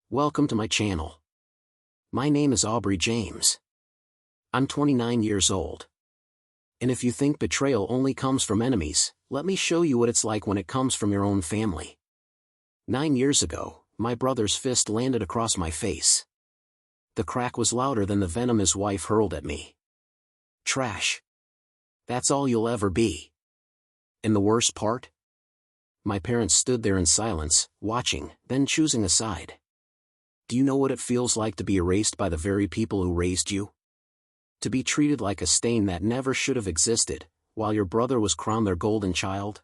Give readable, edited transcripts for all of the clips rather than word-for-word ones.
Welcome to my channel. My name is Aubrey James. I'm 29 years old. And if you think betrayal only comes from enemies, let me show you what it's like when it comes from your own family. 9 years ago, my brother's fist landed across my face. The crack was louder than the venom his wife hurled at me. Trash. That's all you'll ever be. And the worst part? My parents stood there in silence, watching, then choosing a side. Do you know what it feels like to be erased by the very people who raised you? To be treated like a stain that never should have existed, while your brother was crowned their golden child?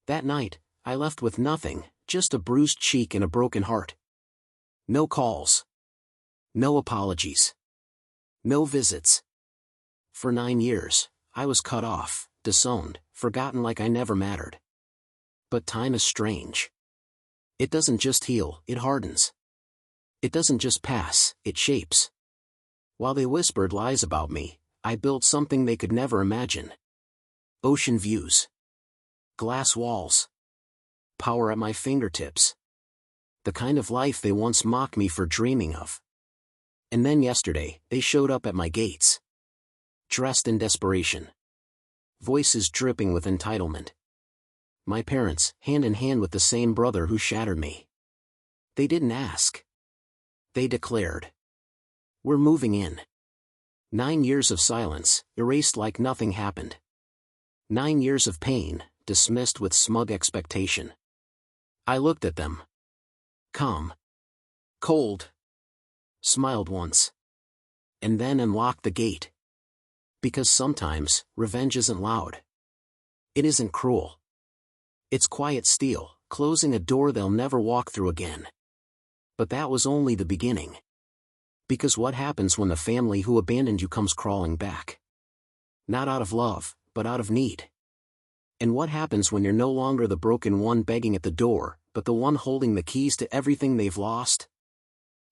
That night, I left with nothing, just a bruised cheek and a broken heart. No calls. No apologies. No visits. For 9 years, I was cut off, disowned, forgotten like I never mattered. But time is strange. It doesn't just heal, it hardens. It doesn't just pass, it shapes. While they whispered lies about me, I built something they could never imagine. Ocean views. Glass walls. Power at my fingertips. The kind of life they once mocked me for dreaming of. And then yesterday, they showed up at my gates. Dressed in desperation. Voices dripping with entitlement. My parents, hand in hand with the same brother who shattered me. They didn't ask. They declared. We're moving in. 9 years of silence, erased like nothing happened. 9 years of pain, dismissed with smug expectation. I looked at them. Calm. Cold. Smiled once. And then unlocked the gate. Because sometimes, revenge isn't loud. It isn't cruel. It's quiet steel, closing a door they'll never walk through again. But that was only the beginning. Because what happens when the family who abandoned you comes crawling back? Not out of love, but out of need. And what happens when you're no longer the broken one begging at the door, but the one holding the keys to everything they've lost?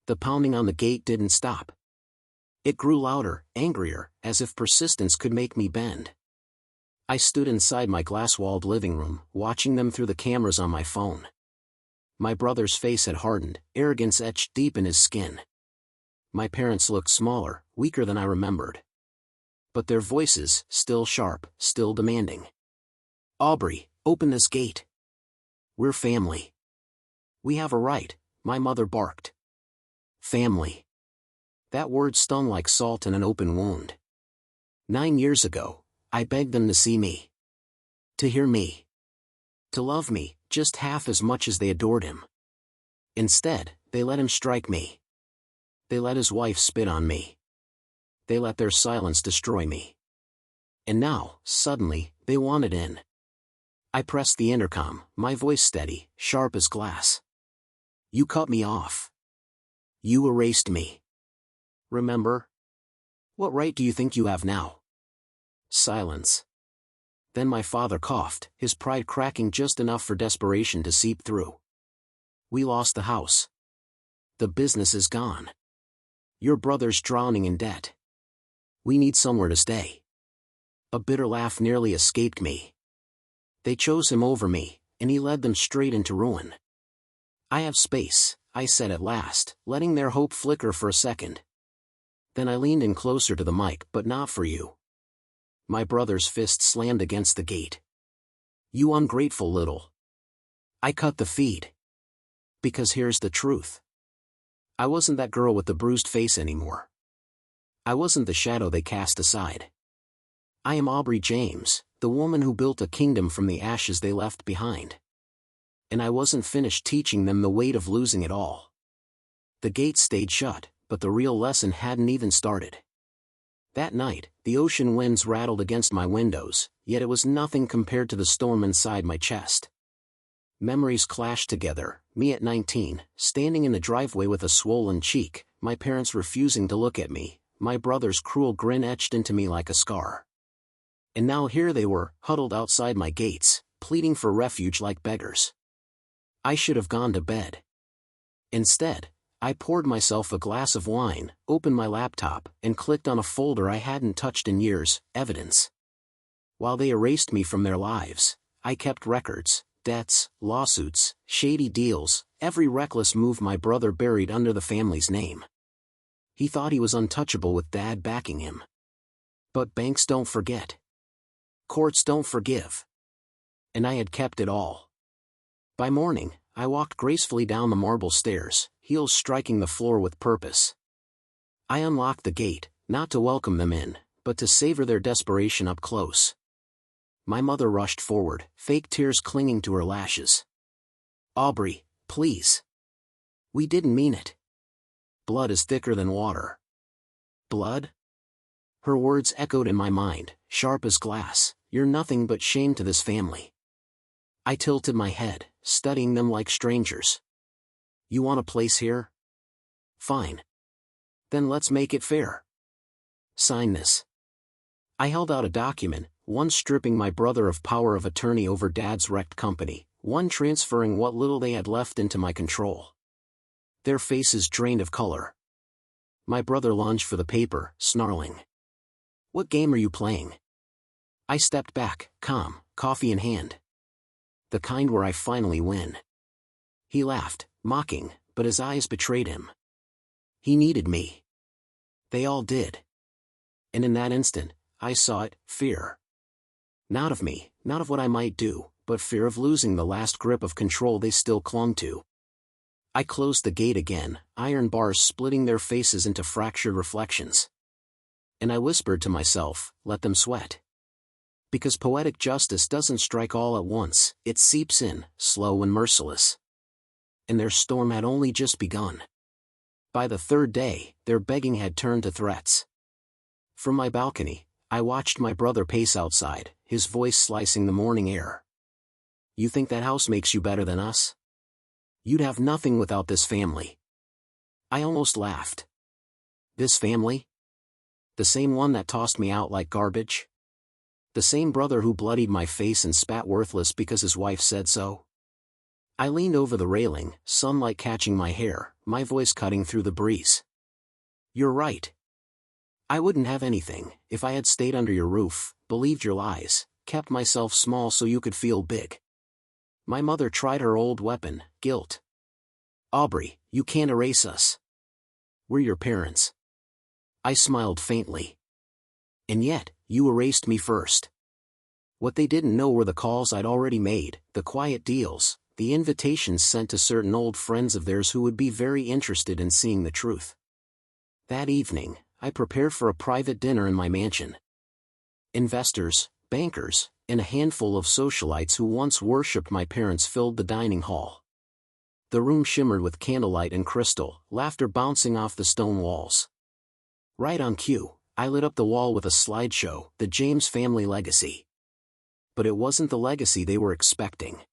The pounding on the gate didn't stop. It grew louder, angrier, as if persistence could make me bend. I stood inside my glass-walled living room, watching them through the cameras on my phone. My brother's face had hardened, arrogance etched deep in his skin. My parents looked smaller, weaker than I remembered. But their voices, still sharp, still demanding. Aubrey, open this gate. We're family. We have a right, my mother barked. Family. That word stung like salt in an open wound. 9 years ago, I begged them to see me. To hear me. To love me, just half as much as they adored him. Instead, they let him strike me. They let his wife spit on me. They let their silence destroy me. And now, suddenly, they wanted in. I pressed the intercom, my voice steady, sharp as glass. You cut me off. You erased me. Remember? What right do you think you have now? Silence. Then my father coughed, his pride cracking just enough for desperation to seep through. We lost the house. The business is gone. Your brother's drowning in debt. We need somewhere to stay. A bitter laugh nearly escaped me. They chose him over me, and he led them straight into ruin. I have space, I said at last, letting their hope flicker for a second. Then I leaned in closer to the mic, but not for you. My brother's fist slammed against the gate. You ungrateful little. I cut the feed. Because here's the truth. I wasn't that girl with the bruised face anymore. I wasn't the shadow they cast aside. I am Aubrey James, the woman who built a kingdom from the ashes they left behind. And I wasn't finished teaching them the weight of losing it all. The gate stayed shut, but the real lesson hadn't even started. That night, the ocean winds rattled against my windows, yet it was nothing compared to the storm inside my chest. Memories clashed together, me at 19, standing in the driveway with a swollen cheek, my parents refusing to look at me, my brother's cruel grin etched into me like a scar. And now here they were, huddled outside my gates, pleading for refuge like beggars. I should have gone to bed. Instead, I poured myself a glass of wine, opened my laptop, and clicked on a folder I hadn't touched in years, evidence. While they erased me from their lives, I kept records, debts, lawsuits, shady deals, every reckless move my brother buried under the family's name. He thought he was untouchable with Dad backing him. But banks don't forget. Courts don't forgive. And I had kept it all. By morning, I walked gracefully down the marble stairs, heels striking the floor with purpose. I unlocked the gate, not to welcome them in, but to savor their desperation up close. My mother rushed forward, fake tears clinging to her lashes. "Aubrey, please. We didn't mean it. Blood is thicker than water." "Blood?" Her words echoed in my mind, sharp as glass. "You're nothing but shame to this family." I tilted my head, studying them like strangers. "You want a place here? Fine. Then let's make it fair. Sign this." I held out a document, one stripping my brother of power of attorney over Dad's wrecked company, one transferring what little they had left into my control. Their faces drained of color. My brother lunged for the paper, snarling. "What game are you playing?" I stepped back, calm, coffee in hand. "The kind where I finally win." He laughed, mocking, but his eyes betrayed him. He needed me. They all did. And in that instant, I saw it, fear. Not of me, not of what I might do, but fear of losing the last grip of control they still clung to. I closed the gate again, iron bars splitting their faces into fractured reflections. And I whispered to myself, let them sweat. Because poetic justice doesn't strike all at once, it seeps in, slow and merciless. And their storm had only just begun. By the third day, their begging had turned to threats. From my balcony, I watched my brother pace outside, his voice slicing the morning air. "You think that house makes you better than us? You'd have nothing without this family." I almost laughed. This family? The same one that tossed me out like garbage? The same brother who bloodied my face and spat worthless because his wife said so? I leaned over the railing, sunlight catching my hair, my voice cutting through the breeze. "You're right. I wouldn't have anything if I had stayed under your roof, believed your lies, kept myself small so you could feel big." My mother tried her old weapon, guilt. "Aubrey, you can't erase us. We're your parents." I smiled faintly. "And yet, you erased me first." What they didn't know were the calls I'd already made, the quiet deals, the invitations sent to certain old friends of theirs who would be very interested in seeing the truth. That evening, I prepared for a private dinner in my mansion. Investors, bankers, and a handful of socialites who once worshipped my parents filled the dining hall. The room shimmered with candlelight and crystal, laughter bouncing off the stone walls. Right on cue, I lit up the wall with a slideshow, the James family legacy. But it wasn't the legacy they were expecting.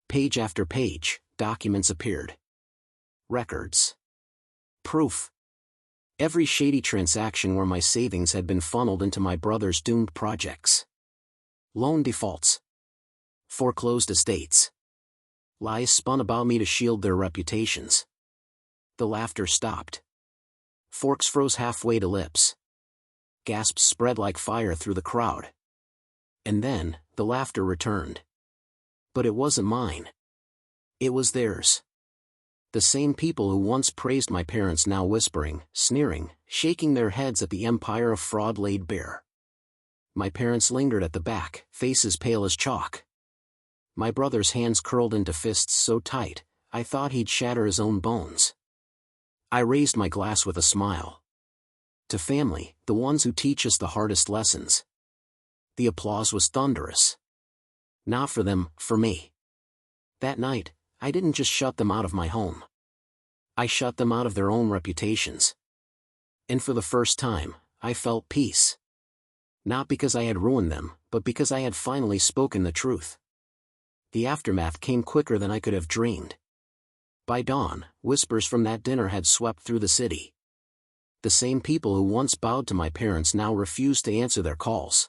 Page after page, documents appeared. Records. Proof. Every shady transaction where my savings had been funneled into my brother's doomed projects. Loan defaults. Foreclosed estates. Lies spun about me to shield their reputations. The laughter stopped. Forks froze halfway to lips. Gasps spread like fire through the crowd. And then, the laughter returned. But it wasn't mine. It was theirs. The same people who once praised my parents now whispering, sneering, shaking their heads at the empire of fraud laid bare. My parents lingered at the back, faces pale as chalk. My brother's hands curled into fists so tight, I thought he'd shatter his own bones. I raised my glass with a smile. To family, the ones who teach us the hardest lessons. The applause was thunderous. Not for them, for me. That night, I didn't just shut them out of my home. I shut them out of their own reputations. And for the first time, I felt peace. Not because I had ruined them, but because I had finally spoken the truth. The aftermath came quicker than I could have dreamed. By dawn, whispers from that dinner had swept through the city. The same people who once bowed to my parents now refused to answer their calls.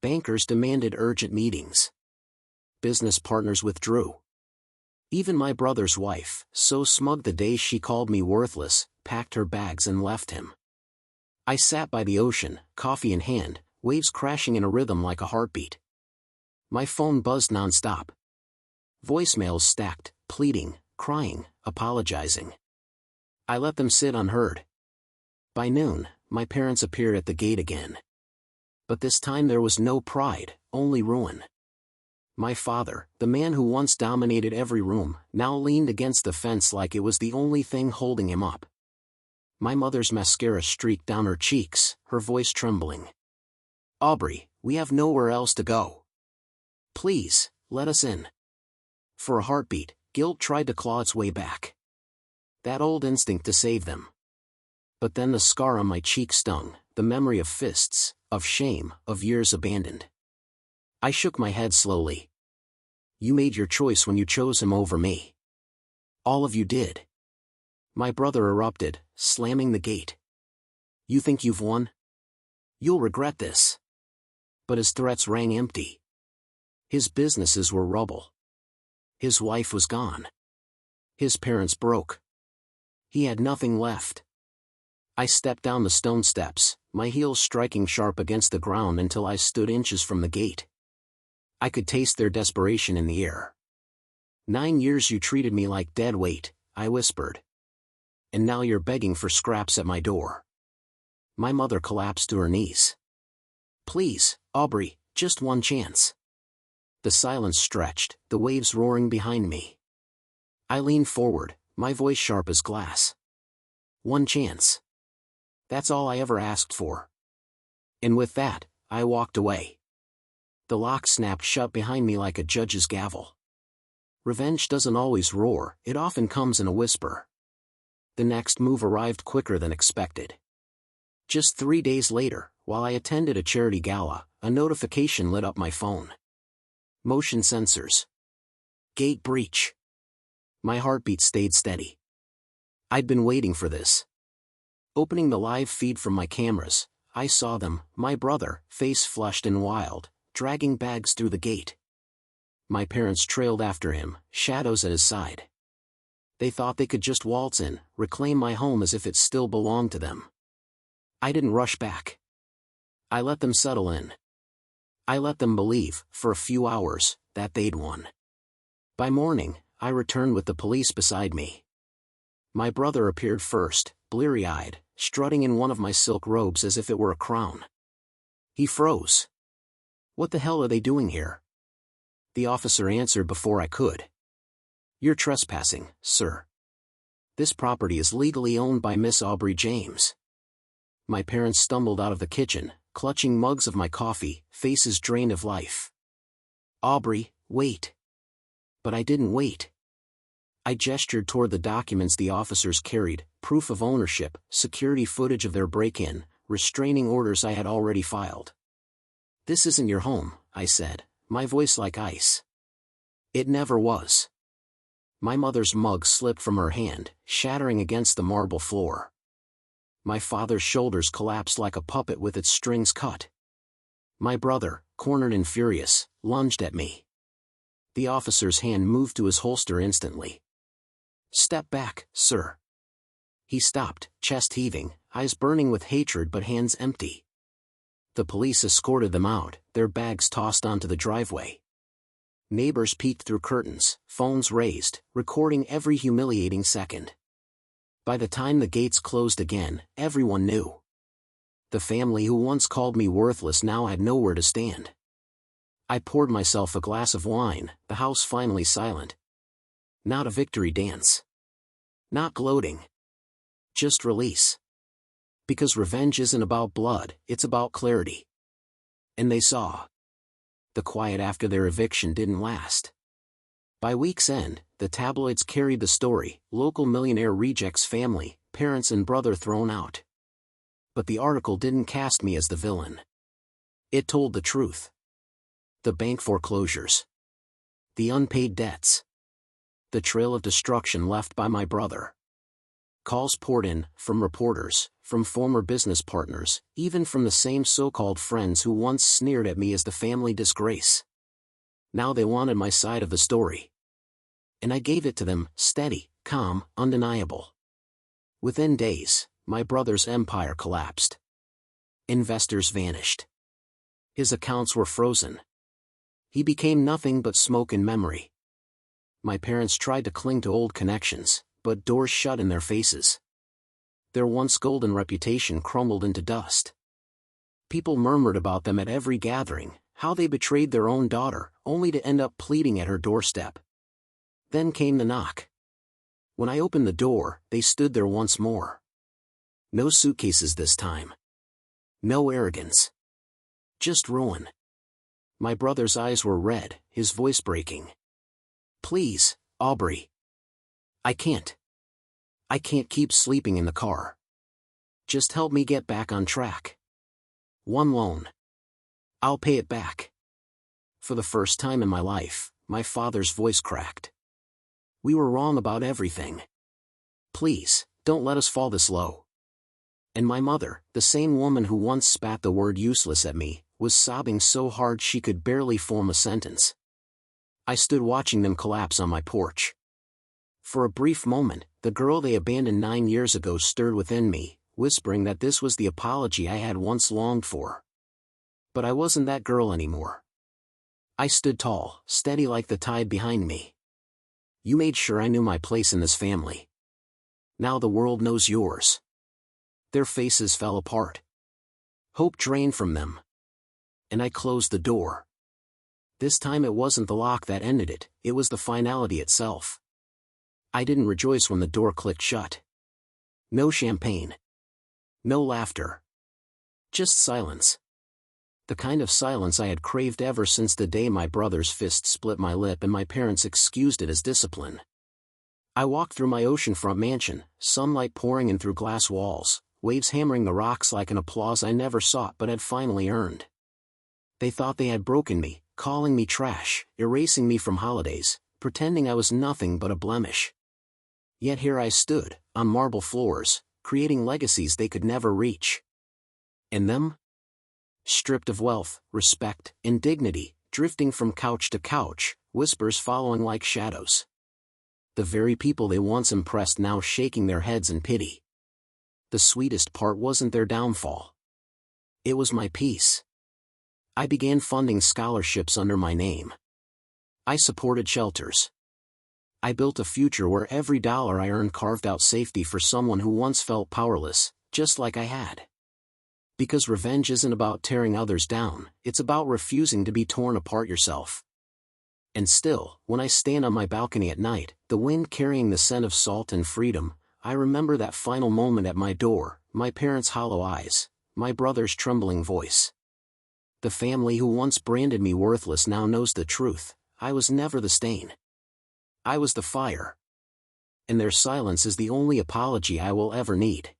Bankers demanded urgent meetings. Business partners withdrew. Even my brother's wife, so smug the day she called me worthless, packed her bags and left him. I sat by the ocean, coffee in hand, waves crashing in a rhythm like a heartbeat. My phone buzzed nonstop. Voicemails stacked, pleading, crying, apologizing. I let them sit unheard. By noon, my parents appeared at the gate again. But this time there was no pride, only ruin. My father, the man who once dominated every room, now leaned against the fence like it was the only thing holding him up. My mother's mascara streaked down her cheeks, her voice trembling. "Aubrey, we have nowhere else to go. Please, let us in." For a heartbeat, guilt tried to claw its way back. That old instinct to save them. But then the scar on my cheek stung, the memory of fists, of shame, of years abandoned. I shook my head slowly. "You made your choice when you chose him over me. All of you did." My brother erupted, slamming the gate. "You think you've won? You'll regret this." But his threats rang empty. His businesses were rubble. His wife was gone. His parents broke. He had nothing left. I stepped down the stone steps, my heels striking sharp against the ground until I stood inches from the gate. I could taste their desperation in the air. 9 years you treated me like dead weight," I whispered. "And now you're begging for scraps at my door." My mother collapsed to her knees. "Please, Aubrey, just one chance." The silence stretched, the waves roaring behind me. I leaned forward, my voice sharp as glass. "One chance. That's all I ever asked for." And with that, I walked away. The lock snapped shut behind me like a judge's gavel. Revenge doesn't always roar, it often comes in a whisper. The next move arrived quicker than expected. Just 3 days later, while I attended a charity gala, a notification lit up my phone. Motion sensors. Gate breach. My heartbeat stayed steady. I'd been waiting for this. Opening the live feed from my cameras, I saw them, my brother, face flushed and wild, dragging bags through the gate. My parents trailed after him, shadows at his side. They thought they could just waltz in, reclaim my home as if it still belonged to them. I didn't rush back. I let them settle in. I let them believe, for a few hours, that they'd won. By morning, I returned with the police beside me. My brother appeared first, bleary-eyed, strutting in one of my silk robes as if it were a crown. He froze. "What the hell are they doing here?" The officer answered before I could. "You're trespassing, sir. This property is legally owned by Miss Aubrey James." My parents stumbled out of the kitchen, clutching mugs of my coffee, faces drained of life. "Aubrey, wait." But I didn't wait. I gestured toward the documents the officers carried, proof of ownership, security footage of their break-in, restraining orders I had already filed. "This isn't your home," I said, my voice like ice. It never was. My mother's mug slipped from her hand, shattering against the marble floor. My father's shoulders collapsed like a puppet with its strings cut. My brother, cornered and furious, lunged at me. The officer's hand moved to his holster instantly. "Step back, sir." He stopped, chest heaving, eyes burning with hatred but hands empty. The police escorted them out, their bags tossed onto the driveway. Neighbors peeked through curtains, phones raised, recording every humiliating second. By the time the gates closed again, everyone knew. The family who once called me worthless now had nowhere to stand. I poured myself a glass of wine, the house finally silent. Not a victory dance. Not gloating. Just release. Because revenge isn't about blood, it's about clarity. And they saw. The quiet after their eviction didn't last. By week's end, the tabloids carried the story, local millionaire rejects family, parents and brother thrown out. But the article didn't cast me as the villain. It told the truth. The bank foreclosures. The unpaid debts. The trail of destruction left by my brother. Calls poured in, from reporters, from former business partners, even from the same so-called friends who once sneered at me as the family disgrace. Now they wanted my side of the story. And I gave it to them, steady, calm, undeniable. Within days, my brother's empire collapsed. Investors vanished. His accounts were frozen. He became nothing but smoke in memory. my parents tried to cling to old connections, but doors shut in their faces. Their once golden reputation crumbled into dust. People murmured about them at every gathering, how they betrayed their own daughter, only to end up pleading at her doorstep. Then came the knock. When I opened the door, they stood there once more. No suitcases this time. No arrogance. Just ruin. My brother's eyes were red, his voice breaking. "Please, Aubrey. I can't. I can't keep sleeping in the car. Just help me get back on track. One loan. I'll pay it back." For the first time in my life, my father's voice cracked. "We were wrong about everything. Please, don't let us fall this low." And my mother, the same woman who once spat the word useless at me, was sobbing so hard she could barely form a sentence. I stood watching them collapse on my porch. For a brief moment, the girl they abandoned 9 years ago stirred within me, whispering that this was the apology I had once longed for. But I wasn't that girl anymore. I stood tall, steady like the tide behind me. "You made sure I knew my place in this family. Now the world knows yours." Their faces fell apart. Hope drained from them. And I closed the door. This time it wasn't the lock that ended it, it was the finality itself. I didn't rejoice when the door clicked shut. No champagne. No laughter. Just silence. The kind of silence I had craved ever since the day my brother's fist split my lip and my parents excused it as discipline. I walked through my oceanfront mansion, sunlight pouring in through glass walls, waves hammering the rocks like an applause I never sought but had finally earned. They thought they had broken me, calling me trash, erasing me from holidays, pretending I was nothing but a blemish. Yet here I stood, on marble floors, creating legacies they could never reach. And them? Stripped of wealth, respect, and dignity, drifting from couch to couch, whispers following like shadows. The very people they once impressed now shaking their heads in pity. The sweetest part wasn't their downfall. It was my peace. I began funding scholarships under my name. I supported shelters. I built a future where every dollar I earned carved out safety for someone who once felt powerless, just like I had. Because revenge isn't about tearing others down, it's about refusing to be torn apart yourself. And still, when I stand on my balcony at night, the wind carrying the scent of salt and freedom, I remember that final moment at my door, my parents' hollow eyes, my brother's trembling voice. The family who once branded me worthless now knows the truth. I was never the stain. I was the fire. And their silence is the only apology I will ever need.